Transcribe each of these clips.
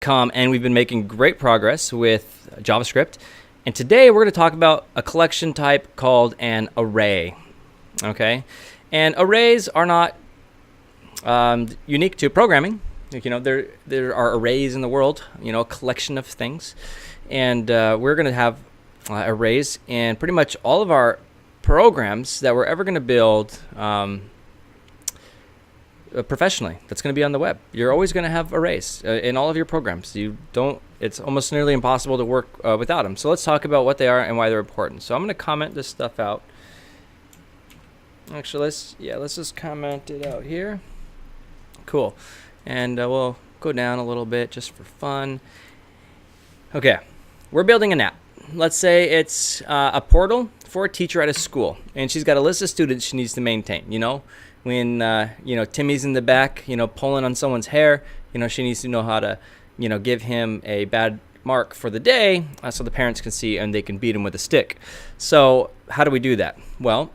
And we've been making great progress with JavaScript. And today we're going to talk about a collection type called an array. Okay, and arrays are not unique to programming. There are arrays in the world. A collection of things, and we're going to have arrays in pretty much all of our programs that we're ever going to build. Professionally, that's going to be on the web. You're always going to have arrays in all of your programs. It's almost nearly impossible to work without them. So let's talk about what they are and why they're important. So I'm going to comment this stuff out. Actually, let's just comment it out here. Cool. And we'll go down a little bit just for fun. Okay, we're building an app. Let's say it's a portal for a teacher at a school, and she's got a list of students she needs to maintain. When Timmy's in the back, pulling on someone's hair, she needs to know how to, give him a bad mark for the day, so the parents can see and they can beat him with a stick. So how do we do that? Well,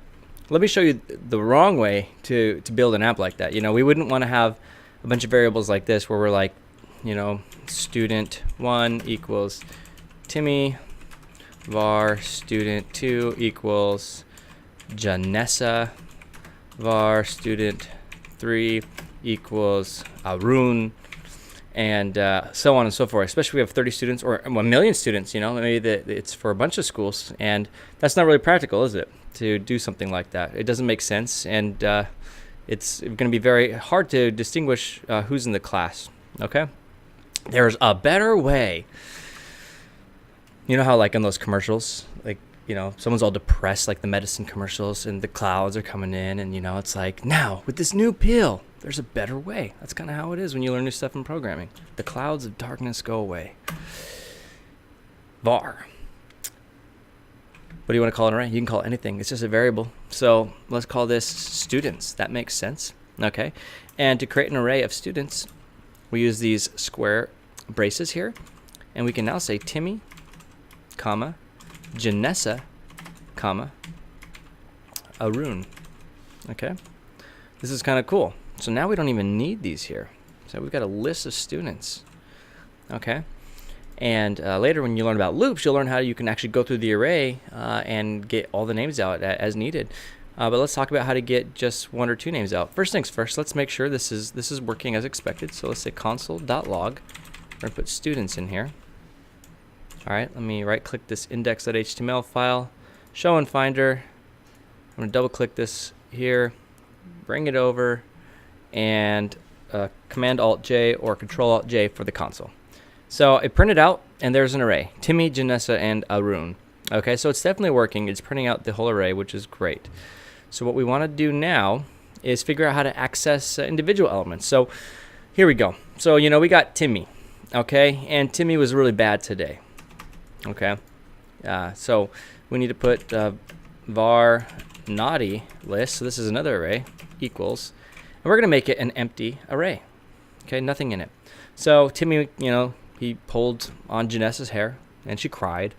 let me show you the wrong way to build an app like that. We wouldn't want to have a bunch of variables like this where we're like, student 1 equals Timmy, var student 2 equals Janessa, var student 3 equals Arun, and so on and so forth. Especially if we have 30 students or 1 million students, maybe it's for a bunch of schools, and that's not really practical, is it, to do something like that? It doesn't make sense, and it's going to be very hard to distinguish who's in the class. Okay, there's a better way. How like in those commercials, like someone's all depressed, like the medicine commercials, and the clouds are coming in, and it's like, now with this new pill, there's a better way. That's kind of how it is when you learn new stuff in programming. The clouds of darkness go away. Var. What do you want to call an array? You can call it anything. It's just a variable. So let's call this students. That makes sense. Okay. And to create an array of students, we use these square braces here, and we can now say Timmy, comma, Janessa, comma, Arun. Okay, this is kind of cool. So now we don't even need these here. So we've got a list of students. Okay, and later when you learn about loops, you'll learn how you can actually go through the array and get all the names out as needed. But let's talk about how to get just 1 or 2 names out. First things first, let's make sure this is working as expected. So let's say console.log. We're gonna put students in here. All right, let me right-click this index.html file, show in Finder. I'm going to double-click this here, bring it over, and Command-Alt-J or Control-Alt-J for the console. So it printed out, and there's an array, Timmy, Janessa, and Arun. Okay, so it's definitely working. It's printing out the whole array, which is great. So what we want to do now is figure out how to access individual elements. So here we go. So, we got Timmy, okay, and Timmy was really bad today. Okay, so we need to put var naughty list. So this is another array equals, and we're going to make it an empty array. Okay, nothing in it. So Timmy, he pulled on Janessa's hair and she cried.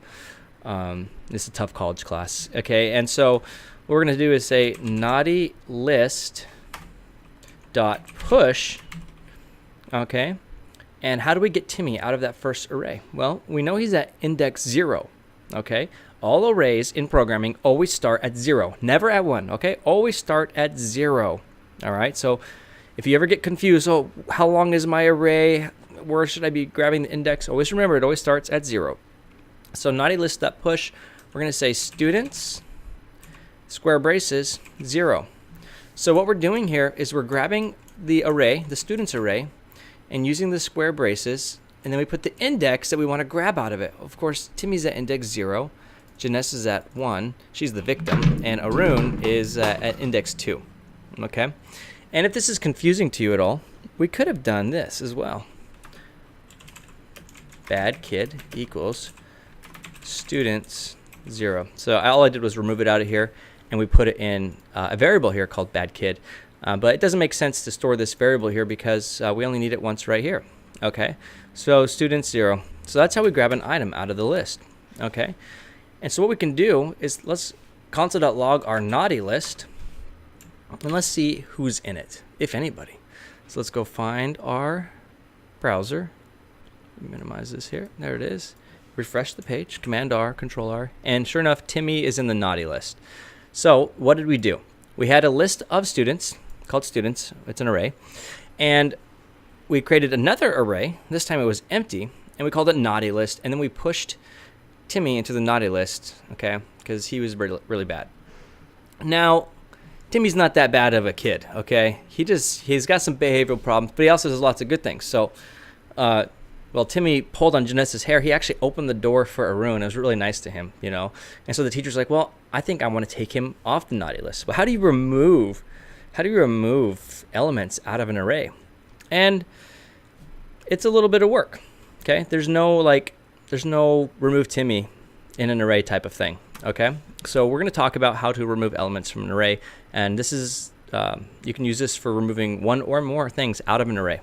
This is a tough college class. Okay, and so what we're going to do is say naughty list dot push. Okay. And how do we get Timmy out of that first array? Well, we know he's at index 0, okay? All arrays in programming always start at 0, never at 1, okay? Always start at 0, all right? So if you ever get confused, oh, how long is my array? Where should I be grabbing the index? Always remember, it always starts at 0. So naughty list.push, we're going to say students, square braces, 0. So what we're doing here is we're grabbing the array, the students array, and using the square braces, and then we put the index that we want to grab out of it. Of course, Timmy's at index 0, Janessa's at 1, she's the victim, and Arun is at index 2. Okay? And if this is confusing to you at all, we could have done this as well. Bad kid equals students 0. So all I did was remove it out of here, and we put it in a variable here called bad kid. But it doesn't make sense to store this variable here because we only need it once right here. Okay, so students 0. So that's how we grab an item out of the list. Okay, and so what we can do is let's console.log our naughty list, and let's see who's in it, if anybody. So let's go find our browser, Minimize this here. There it is. Refresh the page, Command R, Control R, and sure enough, Timmy is in the naughty list. So what did we do? We had a list of students called students. It's an array. And we created another array. This time it was empty, and we called it naughty list. And then we pushed Timmy into the naughty list, okay, because he was really, really bad. Now, Timmy's not that bad of a kid, okay? He's got some behavioral problems, but he also does lots of good things. So, well, Timmy pulled on Janessa's hair. He actually opened the door for Arun. It was really nice to him, you know. And so the teacher's like, well, I think I want to take him off the naughty list. Well, how do you remove elements out of an array? And it's a little bit of work, okay? There's no remove Timmy in an array type of thing, okay? So we're going to talk about how to remove elements from an array. And this is, you can use this for removing one or more things out of an array.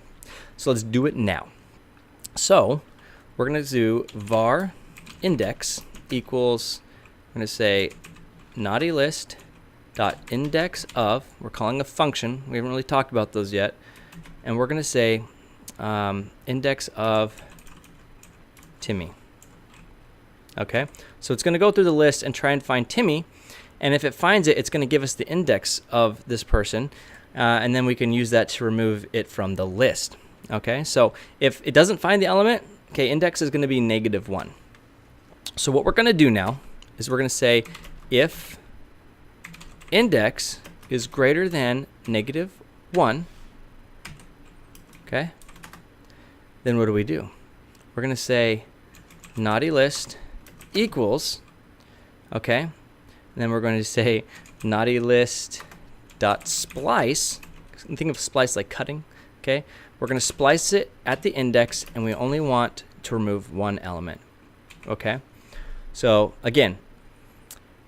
So let's do it now. So we're going to do var index equals, I'm going to say naughty list dot index of, we're calling a function. We haven't really talked about those yet. And we're going to say index of Timmy. Okay, so it's going to go through the list and try and find Timmy. And if it finds it, it's going to give us the index of this person. And then we can use that to remove it from the list. Okay, so if it doesn't find the element, okay, index is going to be -1. So what we're going to do now is we're going to say if index is greater than -1, okay, then what do we do? We're going to say naughty list equals, okay, and then we're going to say naughty list dot splice. Think of splice like cutting, okay? We're going to splice it at the index, and we only want to remove one element, okay? So again,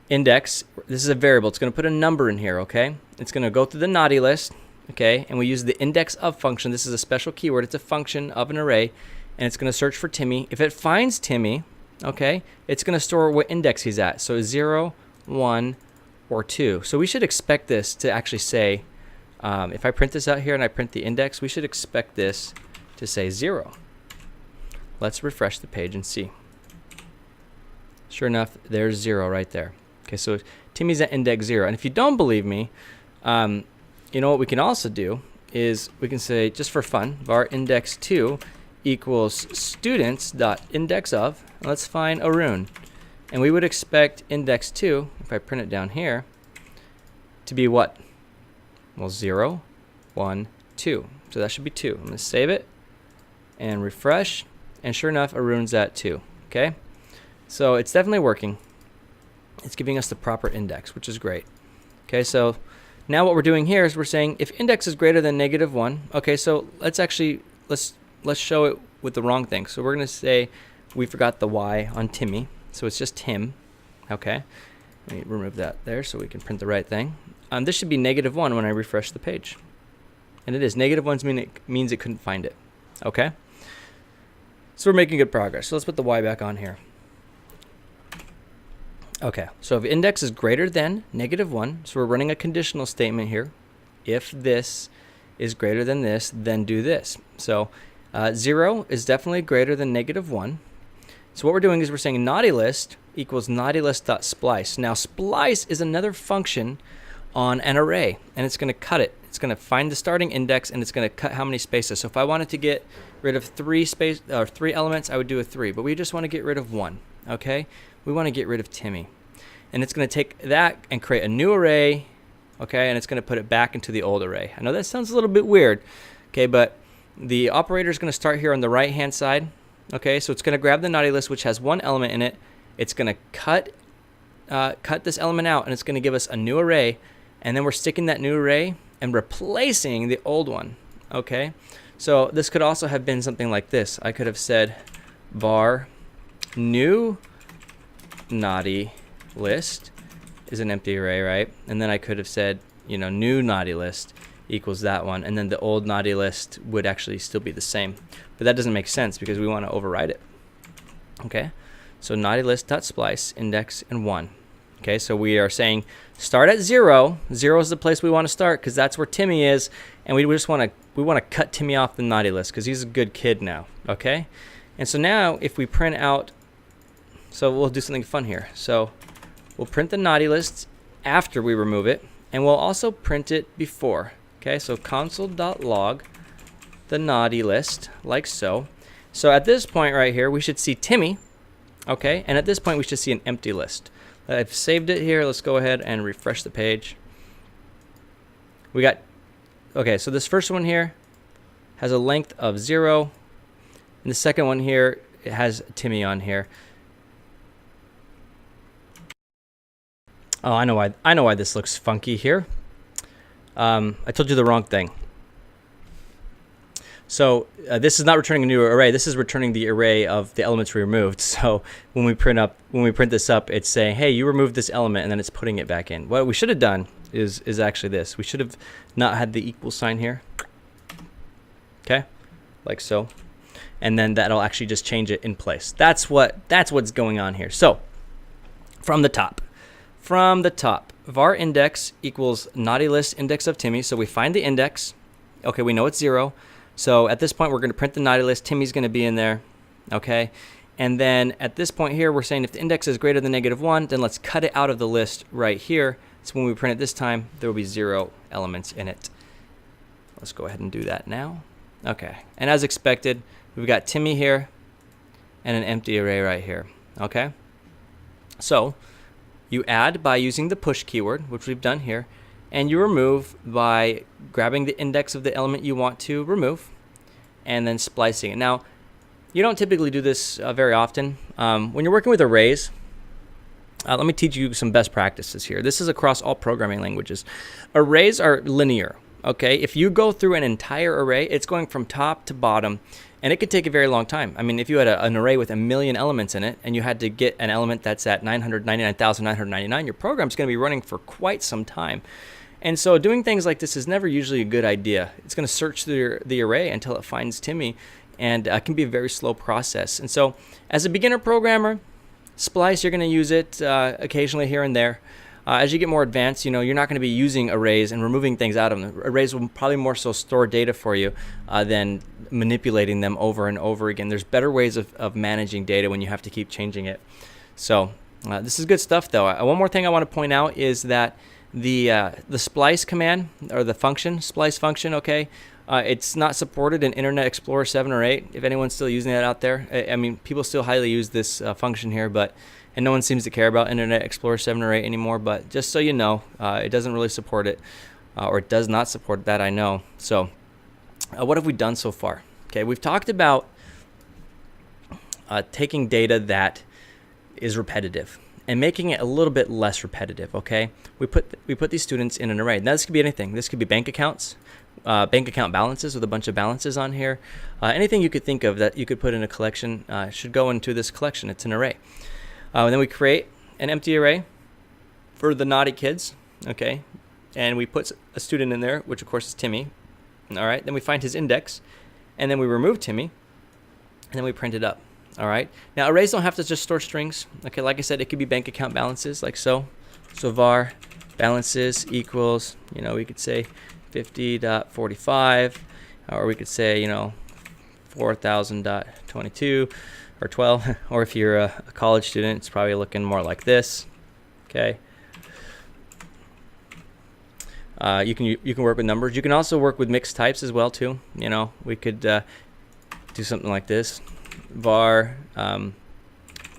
index, this is a variable. It's going to put a number in here, okay? It's going to go through the naughty list, okay? And we use the index of function. This is a special keyword. It's a function of an array, and it's going to search for Timmy. If it finds Timmy, okay, it's going to store what index he's at. So 0, 1, or 2. So we should expect this to actually say, if I print this out here and I print the index, we should expect this to say 0. Let's refresh the page and see. Sure enough, there's 0 right there. Okay, so Timmy's at index 0. And if you don't believe me, you know what we can also do is we can say, just for fun, var index 2 equals students dot index of, and let's find Arun. And we would expect index 2, if I print it down here, to be what? Well, 0, 1, 2. So that should be 2. I'm going to save it and refresh. And sure enough, Arun's at 2. Okay? So it's definitely working. It's giving us the proper index, which is great. Okay, so now what we're doing here is we're saying if index is greater than -1. Okay, so let's show it with the wrong thing. So we're going to say we forgot the Y on Timmy. So it's just Tim. Okay. Let me remove that there so we can print the right thing. This should be -1 when I refresh the page. And it is. -1 means it couldn't find it. Okay. So we're making good progress. So let's put the Y back on here. Okay. So if index is greater than -1, so we're running a conditional statement here. If this is greater than this, then do this. So 0 is definitely greater than -1. So what we're doing is we're saying naughty list equals naughty list dot splice. Now splice is another function on an array, and it's going to cut it. It's going to find the starting index, and it's going to cut how many spaces. So if I wanted to get rid of 3 elements, I would do a 3. But we just want to get rid of 1. Okay, we want to get rid of Timmy, and it's going to take that and create a new array. Okay, and it's going to put it back into the old array. I know that sounds a little bit weird. Okay, but the operator is going to start here on the right hand side. Okay, so it's going to grab the naughty list, which has 1 element in it. It's going to cut this element out, and it's going to give us a new array. And then we're sticking that new array and replacing the old one. Okay, so this could also have been something like this. I could have said var new naughty list is an empty array, right? And then I could have said, you know, new naughty list equals that one, and then the old naughty list would actually still be the same. But that doesn't make sense because we want to override it. Okay, so naughty list dot splice index and 1. Okay, so we are saying start at 0. 0 is the place we want to start because that's where Timmy is, and we just want to cut Timmy off the naughty list because he's a good kid now. Okay, And so now if we print out, so we'll do something fun here. So we'll print the naughty list after we remove it, and we'll also print it before. Okay, so console.log the naughty list, like so. So at this point right here, we should see Timmy, okay? And at this point, we should see an empty list. I've saved it here. Let's go ahead and refresh the page. We got, okay, so this first one here has a length of 0. And the second one here, it has Timmy on here. Oh, I know why this looks funky here. I told you the wrong thing. So this is not returning a new array. This is returning the array of the elements we removed. So when we print this up, it's saying, hey, you removed this element, and then it's putting it back in. What we should have done is actually this. We should have not had the equal sign here. Okay, like so, and then that'll actually just change it in place. That's what's going on here. So from the top, var index equals naughty list index of Timmy. So we find the index. Okay, we know it's 0. So at this point, we're going to print the naughty list. Timmy's going to be in there, okay? And then at this point here, we're saying if the index is greater than -1, then let's cut it out of the list right here. So when we print it this time, there will be 0 elements in it. Let's go ahead and do that now. Okay, and as expected, we've got Timmy here and an empty array right here, okay? So you add by using the push keyword, which we've done here, and you remove by grabbing the index of the element you want to remove and then splicing it. Now, you don't typically do this very often. When you're working with arrays, let me teach you some best practices here. This is across all programming languages. Arrays are linear, okay? If you go through an entire array, it's going from top to bottom, and it could take a very long time. I mean, if you had an array with 1,000,000 elements in it, and you had to get an element that's at 999,999, your program's going to be running for quite some time. And so doing things like this is never usually a good idea. It's going to search through the array until it finds Timmy, and it can be a very slow process. And so as a beginner programmer, splice, you're going to use it occasionally here and there. As you get more advanced, you're not going to be using arrays and removing things out of them. Arrays will probably more so store data for you than manipulating them over and over again. There's better ways of managing data when you have to keep changing it. So this is good stuff, though. One more thing I want to point out is that the splice command, or the function, splice function, okay, it's not supported in Internet Explorer 7 or 8, if anyone's still using that out there. I mean, people still highly use this function here, and no one seems to care about Internet Explorer 7 or 8 anymore, but just so you know, it doesn't really support it, or it does not support that, I know. So what have we done so far? Okay, we've talked about taking data that is repetitive and making it a little bit less repetitive, okay? We put these students in an array. Now, this could be anything. This could be bank accounts, bank account balances with a bunch of balances on here. Anything you could think of that you could put in a collection should go into this collection. It's an array. And then we create an empty array for the naughty kids, okay? And we put a student in there, which of course is Timmy. All right, then we find his index, and then we remove Timmy, and then we print it up. All right. Now, arrays don't have to just store strings. Okay, like I said, it could be bank account balances, like so. So var balances equals, we could say 50.45, or we could say, 4,000.22 or 12. Or if you're a college student, it's probably looking more like this. Okay. You can work with numbers. You can also work with mixed types as well too. We could do something like this. Var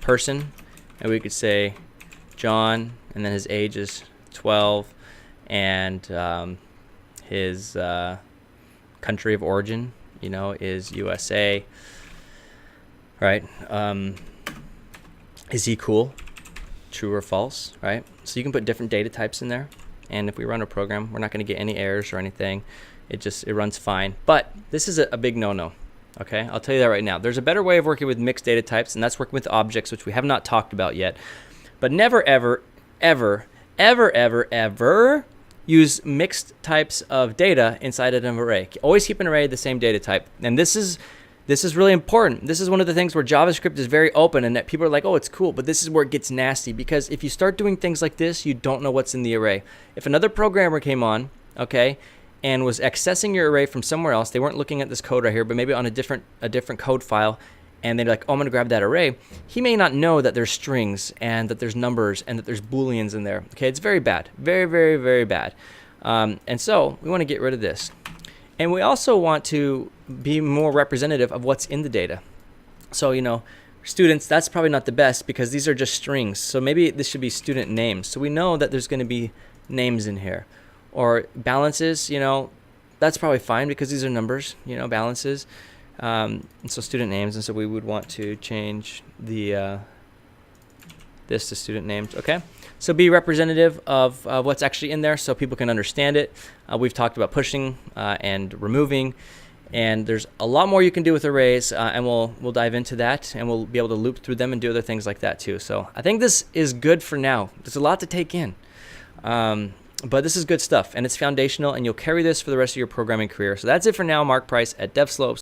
person, and we could say John, and then his age is 12, and his country of origin, is USA. Right? Is he cool? True or false? Right? So you can put different data types in there, and if we run a program, we're not going to get any errors or anything. It runs fine. But this is a big no-no. Okay, I'll tell you that right now. There's a better way of working with mixed data types, and that's working with objects, which we have not talked about yet. But never, ever, ever, ever, ever, ever use mixed types of data inside of an array. Always keep an array the same data type. And this is really important. This is one of the things where JavaScript is very open, and that people are like, oh, it's cool, but this is where it gets nasty, because if you start doing things like this, you don't know what's in the array. If another programmer came on, okay, and was accessing your array from somewhere else, they weren't looking at this code right here, but maybe on a different code file, and they're like, oh, I'm going to grab that array, he may not know that there's strings and that there's numbers and that there's booleans in there. Okay, it's very bad. Very, very, very bad. And so we want to get rid of this. And we also want to be more representative of what's in the data. So, you know, students, that's probably not the best because these are just strings. So maybe this should be student names. So we know that there's going to be names in here. Or balances, you know, that's probably fine because these are numbers, you know, balances. And so student names. And so we would want to change the this to student names. Okay. So be representative of what's actually in there so people can understand it. We've talked about pushing and removing. And there's a lot more you can do with arrays, and we'll dive into that, and we'll be able to loop through them and do other things like that too. So I think this is good for now. There's a lot to take in. But this is good stuff, and it's foundational, and you'll carry this for the rest of your programming career. So that's it for now. Mark Price at DevSlopes.